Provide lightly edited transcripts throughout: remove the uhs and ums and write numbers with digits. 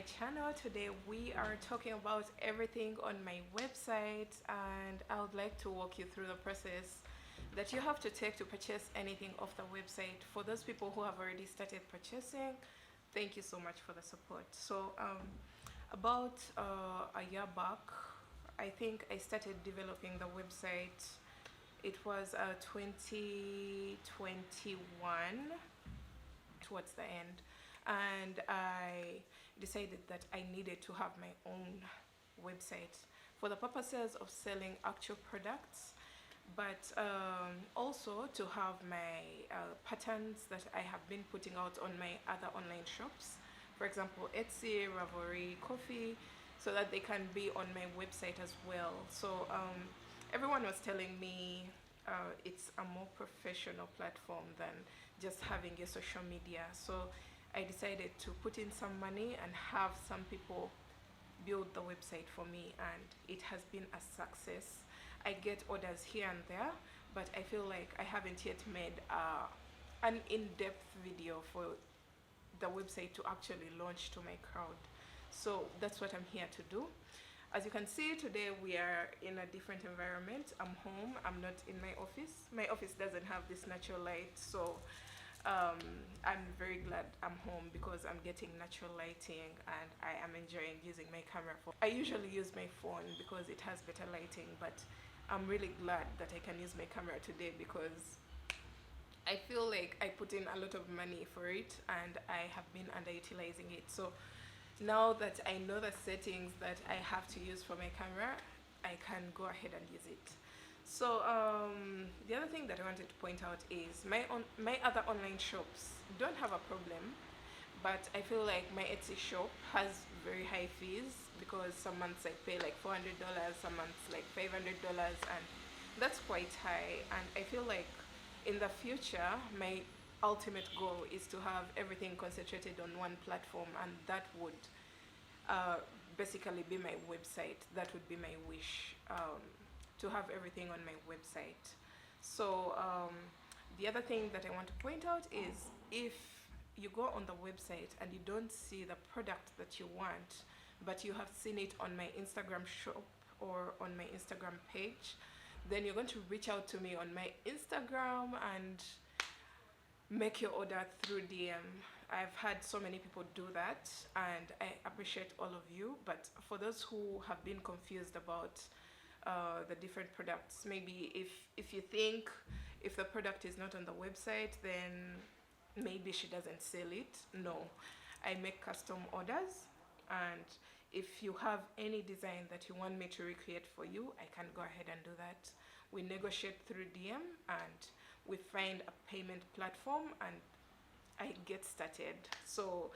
channel. Today we are talking about everything on my website, and I would like to walk you through the process that you have to take to purchase anything off the website. For those people who have already started purchasing, thank you so much for the support. So about a year back, I think I started developing the website. It was 2021 towards the end, and I decided that I needed to have my own website for the purposes of selling actual products, but also to have my patterns that I have been putting out on my other online shops, for example Etsy, Ravelry, Coffee, so that they can be on my website as well. So everyone was telling me it's a more professional platform than just having your social media. So I decided to put in some money and have some people build the website for me, and it has been a success. I get orders here and there, but I feel like I haven't yet made an in-depth video for the website to actually launch to my crowd. So that's what I'm here to do. As you can see, today we are in a different environment. I'm home. I'm not in my office. My office doesn't have this natural light, so I'm very glad I'm home because I'm getting natural lighting and I am enjoying using my camera. I usually use my phone because it has better lighting, but I'm really glad that I can use my camera today because I feel like I put in a lot of money for it and I have been underutilizing it. So now that I know the settings that I have to use for my camera, I can go ahead and use it. So the other thing that I wanted to point out is my other online shops don't have a problem, but I feel like my Etsy shop has very high fees because some months I pay like $400, some months like $500, and that's quite high. And I feel like in the future my ultimate goal is to have everything concentrated on one platform, and that would basically be my website. That would be my wish, to have everything on my website. So the other thing that I want to point out is if you go on the website and you don't see the product that you want, but you have seen it on my Instagram shop or on my Instagram page, then you're going to reach out to me on my Instagram and make your order through DM. I've had so many people do that and I appreciate all of you, but for those who have been confused about the different products, maybe if you think if the product is not on the website, then maybe she doesn't sell it. No, I make custom orders, and if you have any design that you want me to recreate for you, I can go ahead and do that. We negotiate through DM and we find a payment platform and I get started. So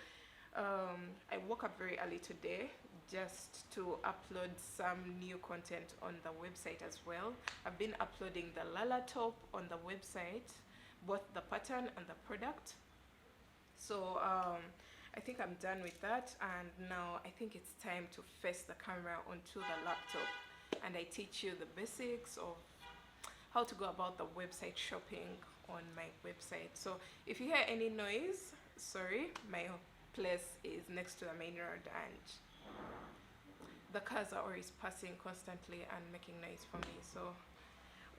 I woke up very early today just to upload some new content on the website as well. I've been uploading the Lala top on the website, both the pattern and the product. So I think I'm done with that, and now I think it's time to face the camera onto the laptop and I teach you the basics of how to go about the website shopping on my website. So if you hear any noise, sorry, my place is next to the main road and the cars are always passing constantly and making noise for me, so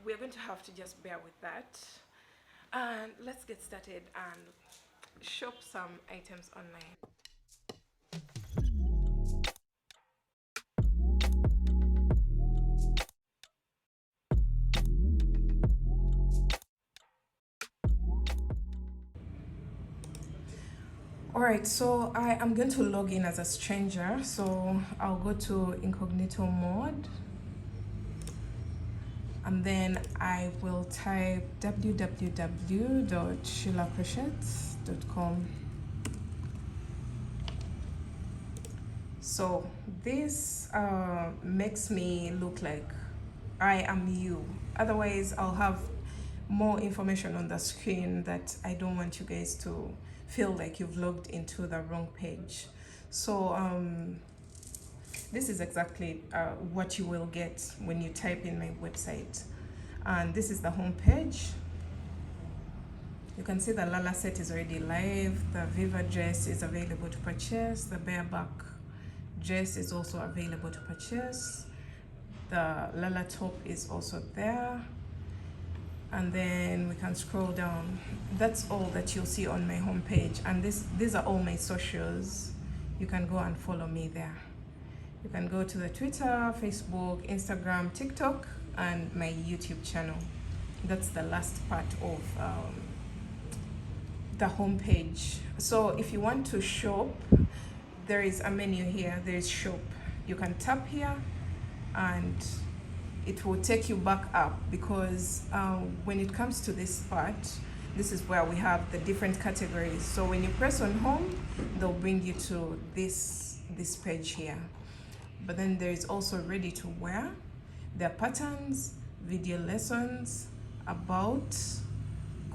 we're going to have to just bear with that. And let's get started and shop some items online. Alright, so I am going to log in as a stranger, so I'll go to incognito mode and then I will type www.sheilacrochets.com. So this makes me look like I am you. Otherwise I'll have more information on the screen that I don't want you guys to feel like you've logged into the wrong page. So this is exactly what you will get when you type in my website, and this is the home page. You can see the Lala set is already live, the Viva dress is available to purchase, the bareback dress is also available to purchase. The Lala top is also there, and then we can scroll down. That's all that you'll see on my homepage, and these are all my socials. You can go and follow me there. You can go to the Twitter, Facebook, Instagram, TikTok, and my YouTube channel. That's the last part of the homepage. So if you want to shop, there is a menu here. There is shop. You can tap here and it will take you back up, because when it comes to this part, this is where we have the different categories. So when you press on home, they'll bring you to this page here. But then there is also ready to wear. There are patterns, video lessons, about,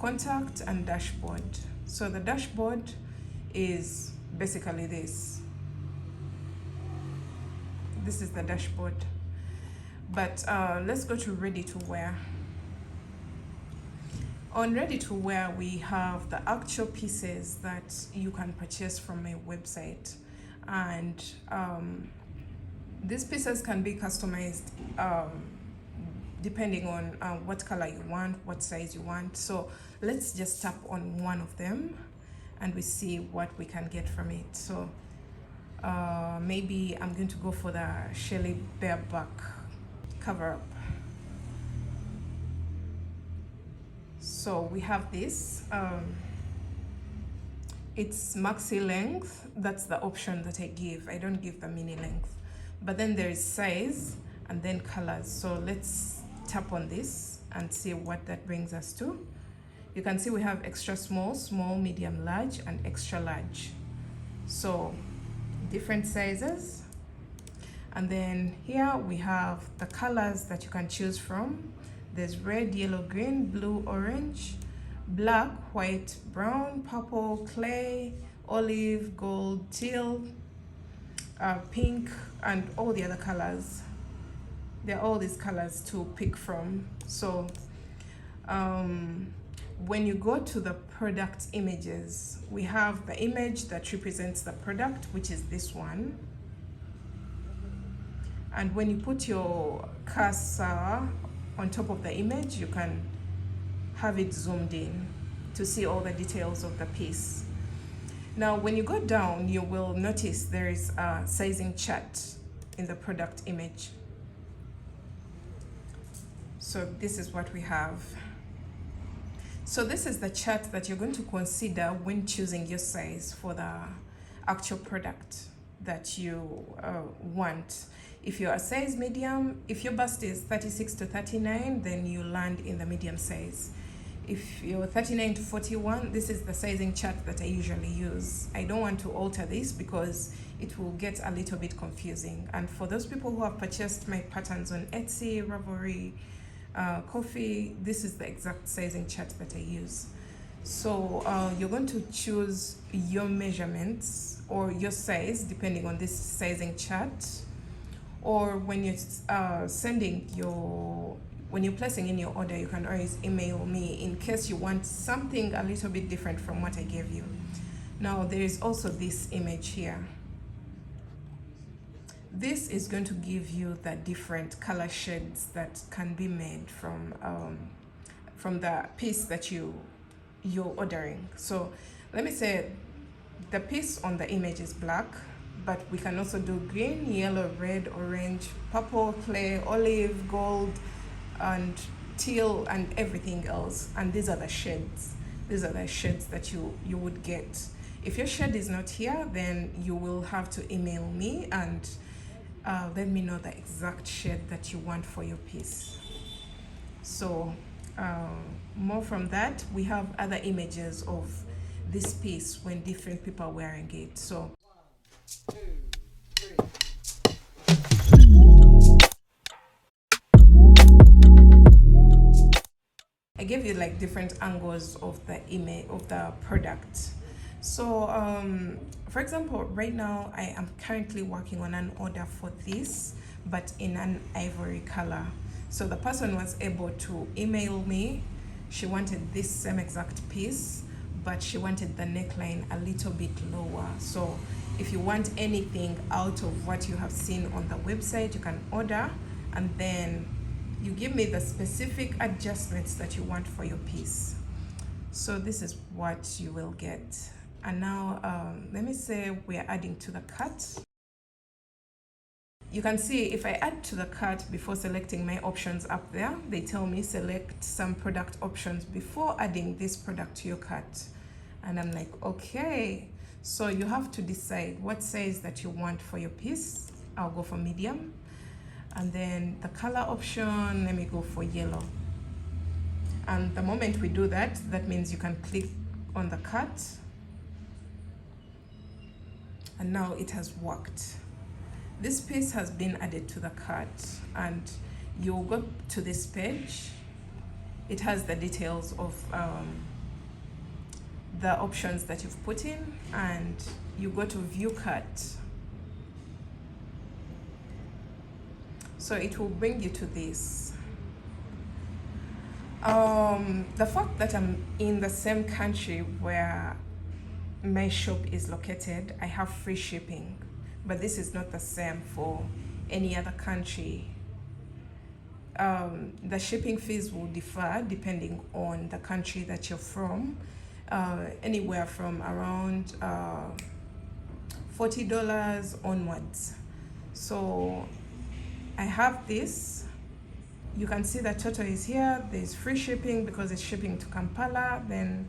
contact, and dashboard. So the dashboard is basically this. This is the dashboard. But let's go to ready to wear. On ready to wear, we have the actual pieces that you can purchase from my website, and these pieces can be customized depending on what color you want, what size you want. So let's just tap on one of them and we see what we can get from it. So maybe I'm going to go for the Sheila bareback cover up. So we have this. It's maxi length. That's the option that I give. I don't give the mini length. But then there is size and then colors. So let's tap on this and see what that brings us to. You can see we have extra small, small, medium, large, and extra large. So different sizes. And then here we have the colors that you can choose from. There's red, yellow, green, blue, orange, black, white, brown, purple, clay, olive, gold, teal, pink, and all the other colors. There are all these colors to pick from. So when you go to the product images, we have the image that represents the product, which is this one. And when you put your cursor on top of the image, you can have it zoomed in to see all the details of the piece. Now, when you go down, you will notice there is a sizing chart in the product image. So this is what we have. So this is the chart that you're going to consider when choosing your size for the actual product that you want. If you're a size medium, if your bust is 36 to 39, then you land in the medium size. If you're 39 to 41, this is the sizing chart that I usually use. I don't want to alter this because it will get a little bit confusing. And for those people who have purchased my patterns on Etsy, Ravelry, Coffee, this is the exact sizing chart that I use. So you're going to choose your measurements or your size depending on this sizing chart. Or when you're when you're placing in your order, you can always email me in case you want something a little bit different from what I gave you. Now there is also this image here. This is going to give you the different color shades that can be made from the piece that you're ordering. So let me say the piece on the image is black, but we can also do green, yellow, red, orange, purple, clay, olive, gold, and teal, and everything else. And these are the shades. These are the shades that you would get. If your shade is not here, then you will have to email me and let me know the exact shade that you want for your piece. So more from that, we have other images of this piece when different people are wearing it. So 1, 2, 3. I gave you like different angles of the image of the product. So for example, right now I am currently working on an order for this, but in an ivory color. So the person was able to email me. She wanted this same exact piece, but she wanted the neckline a little bit lower. So if you want anything out of what you have seen on the website, you can order, and then you give me the specific adjustments that you want for your piece. So this is what you will get. And now let me say we're adding to the cut. You can see if I add to the cart before selecting my options up there, they tell me select some product options before adding this product to your cart. And I'm like, okay. So you have to decide what size that you want for your piece. I'll go for medium. And then the color option, let me go for yellow. And the moment we do that, that means you can click on the cart. And now it has worked. This piece has been added to the cart, and you'll go to this page. It has the details of the options that you've put in, and you go to view cart. So it will bring you to this. The fact that I'm in the same country where my shop is located, I have free shipping. But this is not the same for any other country. The shipping fees will differ depending on the country that you're from, anywhere from around $40 onwards. So I have this. You can see the total is here. There's free shipping because it's shipping to Kampala. Then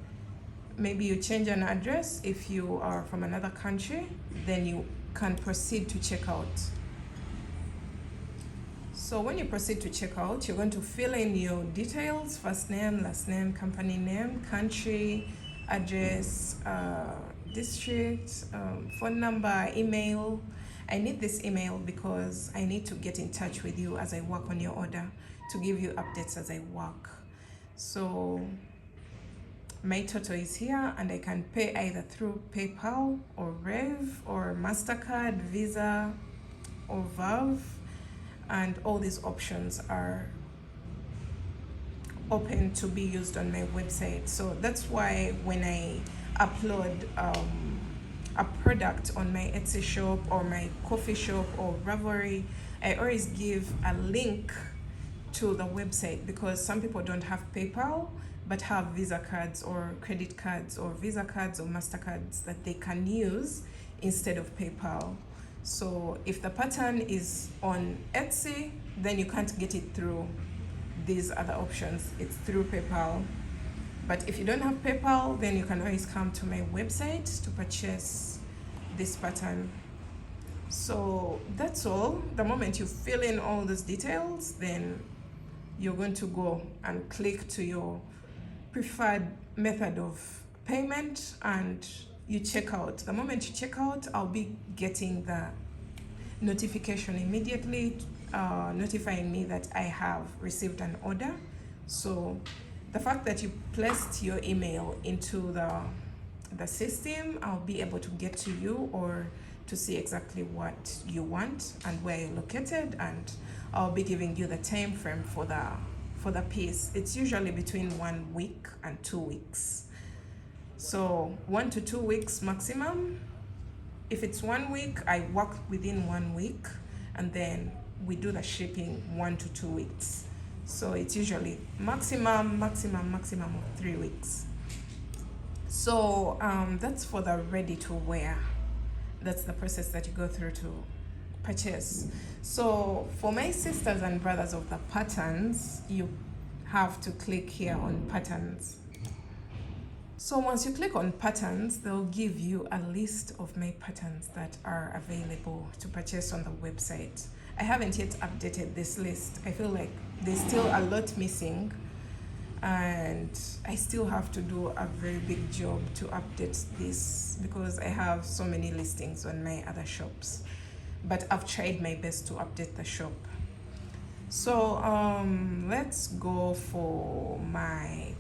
maybe you change an address if you are from another country, then you can proceed to checkout. So when you proceed to checkout, you're going to fill in your details: first name, last name, company name, country, address, district, phone number, email. I need this email because I need to get in touch with you as I work on your order, to give you updates as I work. So my total is here, and I can pay either through PayPal or Rev or MasterCard, Visa or Valve, and all these options are open to be used on my website. So that's why when I upload a product on my Etsy shop or my coffee shop or Ravelry, I always give a link to the website, because some people don't have PayPal but have Visa cards or credit cards or Visa cards or MasterCards that they can use instead of PayPal. So if the pattern is on Etsy, then you can't get it through these other options. It's through PayPal. But if you don't have PayPal, then you can always come to my website to purchase this pattern. So that's all. The moment you fill in all those details, then you're going to go and click to your preferred method of payment and you check out. The moment you check out, I'll be getting the notification immediately notifying me that I have received an order. So the fact that you placed your email into the system, I'll be able to get to you or to see exactly what you want and where you're located, and I'll be giving you the time frame for the piece. It's usually between 1 week and 2 weeks. So 1 to 2 weeks maximum. If it's 1 week, I work within 1 week, and then we do the shipping 1 to 2 weeks. So it's usually maximum of 3 weeks. So that's for the ready to wear. That's the process that you go through to purchase. So for my sisters and brothers of the patterns, you have to click here on patterns. So once you click on patterns, they'll give you a list of my patterns that are available to purchase on the website. I haven't yet updated this list. I feel like there's still a lot missing, and I still have to do a very big job to update this because I have so many listings on my other shops. But I've tried my best to update the shop. So let's go for my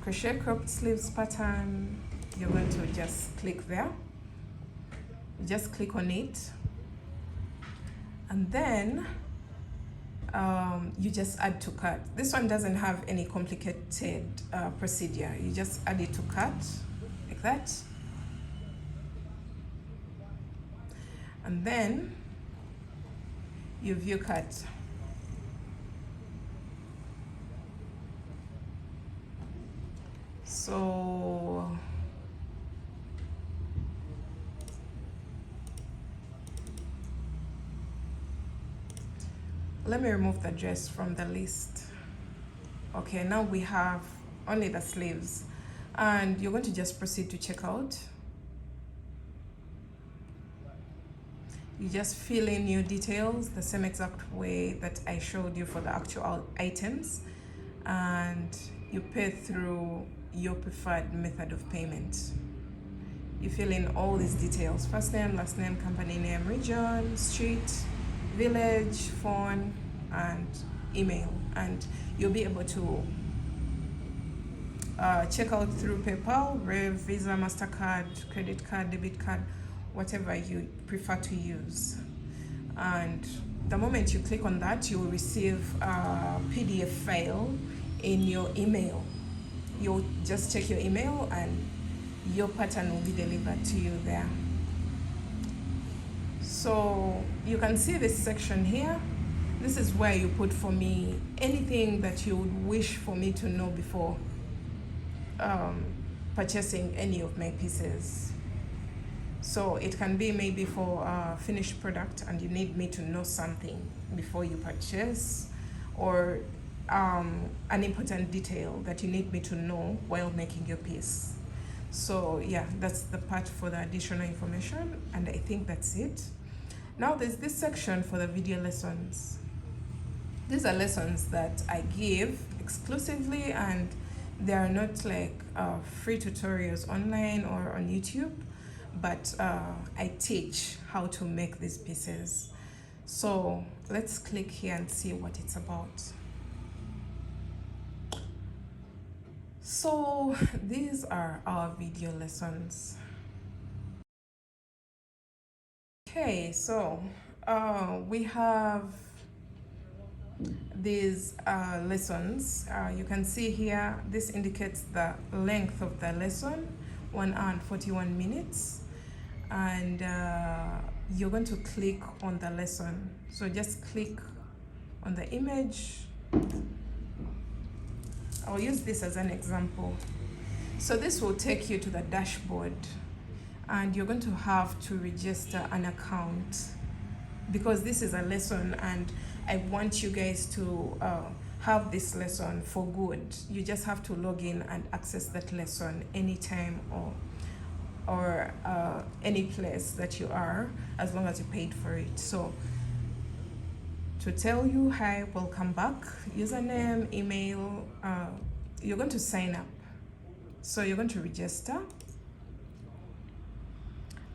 crochet cropped sleeves pattern. You're going to just click there. Just click on it. And then you just add to cart. This one doesn't have any complicated procedure. You just add it to cart like that. and then you view cut. So let me remove the dress from the list. Okay, now we have only the sleeves, and you're going to just proceed to check out. You just fill in your details the same exact way that I showed you for the actual items, and you pay through your preferred method of payment. You fill in all these details: first name, last name, company name, region, street, village, phone, and email, and you'll be able to check out through PayPal, Rev, Visa, MasterCard, credit card, debit card, whatever you prefer to use. And the moment you click on that, you will receive a PDF file in your email. You'll just check your email and your pattern will be delivered to you there. So you can see this section here. This is where you put for me anything that you would wish for me to know before purchasing any of my pieces. So it can be maybe for a finished product and you need me to know something before you purchase, or an important detail that you need me to know while making your piece. So yeah, that's the part for the additional information, and I think that's it. Now there's this section for the video lessons. These are lessons that I give exclusively, and they are not like free tutorials online or on YouTube, but I teach how to make these pieces. So let's click here and see what it's about. So these are our video lessons. Okay, so we have these lessons. You can see here, this indicates the length of the lesson, 1 hour and 41 minutes. And you're going to click on the lesson. So just click on the image. I'll use this as an example. So this will take you to the dashboard, and you're going to have to register an account because this is a lesson and I want you guys to have this lesson for good. You just have to log in and access that lesson anytime or any place that you are, as long as you paid for it. So to tell you hi, welcome back, username, email, you're going to sign up. So you're going to register.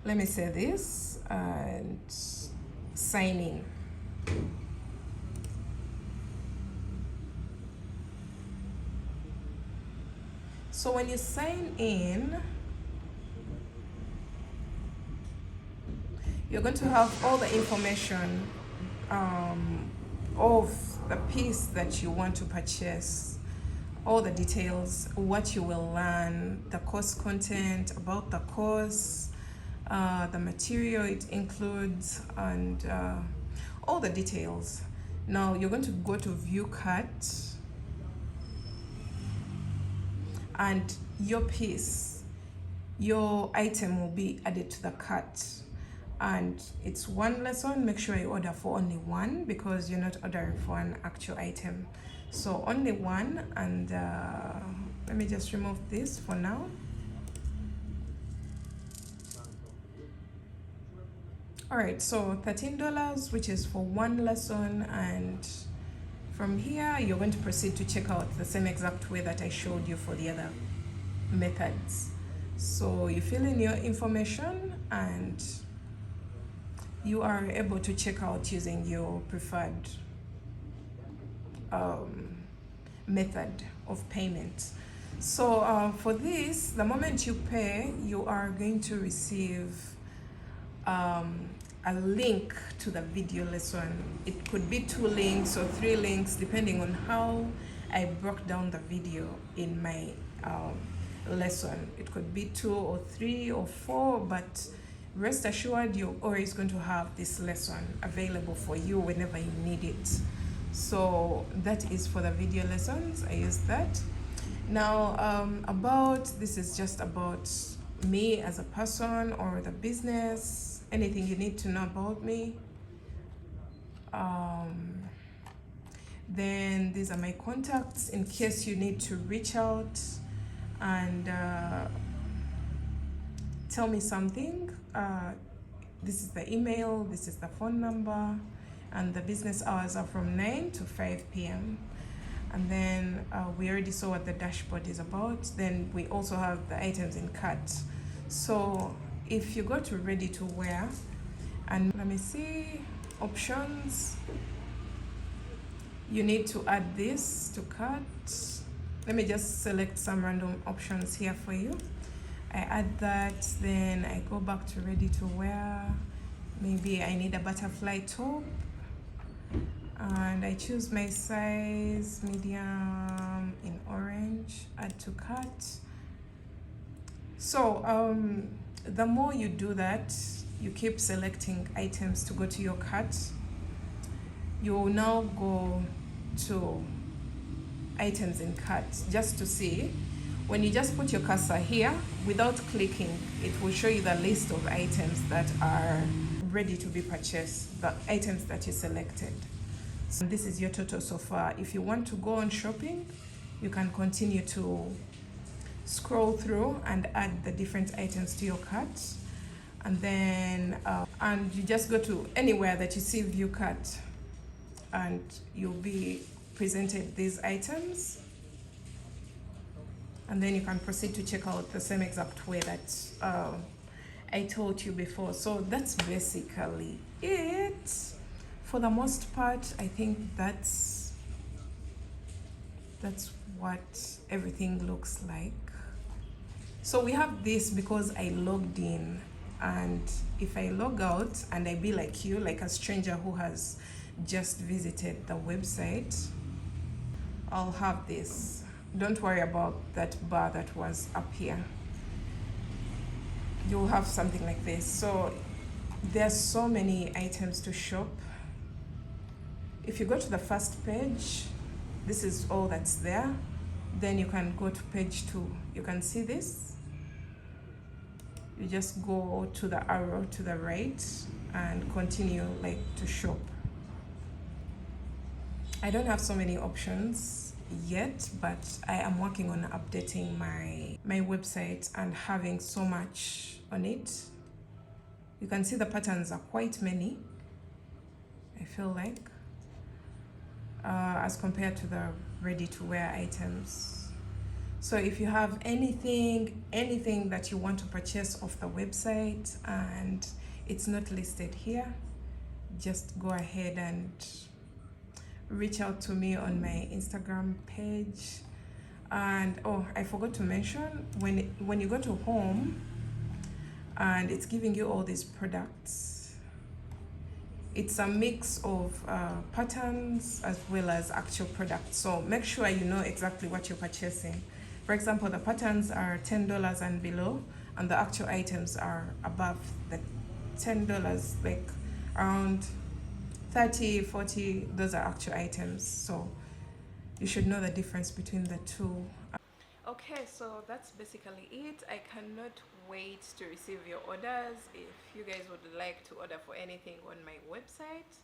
Let me say this and sign in. So when you sign in, you're going to have all the information of the piece that you want to purchase, all the details, what you will learn, the course content, about the course, the material it includes, and all the details. Now you're going to go to view cut, and your piece, your item will be added to the cart. And it's one lesson. Make sure you order for only one because you're not ordering for an actual item. So only one, and let me just remove this for now. All right, so $13, which is for one lesson, and from here you're going to proceed to check out the same exact way that I showed you for the other methods. So you fill in your information and you are able to check out using your preferred method of payment. So for this, the moment you pay, you are going to receive a link to the video lesson. It could be 2 links or 3 links depending on how I broke down the video in my lesson. It could be 2 or 3 or 4, but rest assured you're always going to have this lesson available for you whenever you need it. So that is for the video lessons. I use that. Now this is just about me as a person or the business, anything you need to know about me. Then these are my contacts in case you need to reach out and tell me something. This is the email, this is the phone number, and the business hours are from 9 to 5 p.m. And then we already saw what the dashboard is about. Then we also have the items in cart. So if you go to ready to wear, and let me see, options, you need to add this to cart. Let me just select some random options here for you. I add that, then I go back to ready to wear. Maybe I need a butterfly top, and I choose my size, medium in orange, add to cart. So the more you do that, you keep selecting items to go to your cart. You will now go to items in cart just to see. When you just put your cursor here, without clicking, it will show you the list of items that are ready to be purchased, the items that you selected. So this is your total so far. If you want to go on shopping, you can continue to scroll through and add the different items to your cart. And then and you just go to anywhere that you see view cart, and you'll be presented these items. And then you can proceed to check out the same exact way that I told you before. So that's basically it. For the most part, I think that's what everything looks like. So we have this because I logged in, and if I log out and I be like you, like a stranger who has just visited the website, I'll have this. Don't worry about that bar that was up here. You'll have something like this. So there's so many items to shop. If you go to the first page, this is all that's there. Then you can go to page 2. You can see this. You just go to the arrow to the right and continue like to shop. I don't have so many options yet, but I am working on updating my website and having so much on it. You can see the patterns are quite many, I feel like, as compared to the ready-to-wear items. So if you have anything that you want to purchase off the website and it's not listed here, just go ahead and reach out to me on my Instagram page. And oh, I forgot to mention, when you go to home and it's giving you all these products, it's a mix of patterns as well as actual products. So make sure you know exactly what you're purchasing. For example, the patterns are $10 and below, and the actual items are above the $10, like around 30, 40, those are actual items. So you should know the difference between the two. Okay, so that's basically it. I cannot wait to receive your orders if you guys would like to order for anything on my website.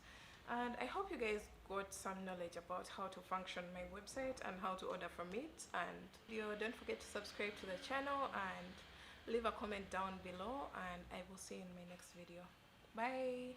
And I hope you guys got some knowledge about how to function my website and how to order from it. And don't forget to subscribe to the channel and leave a comment down below, and I will see you in my next video. Bye.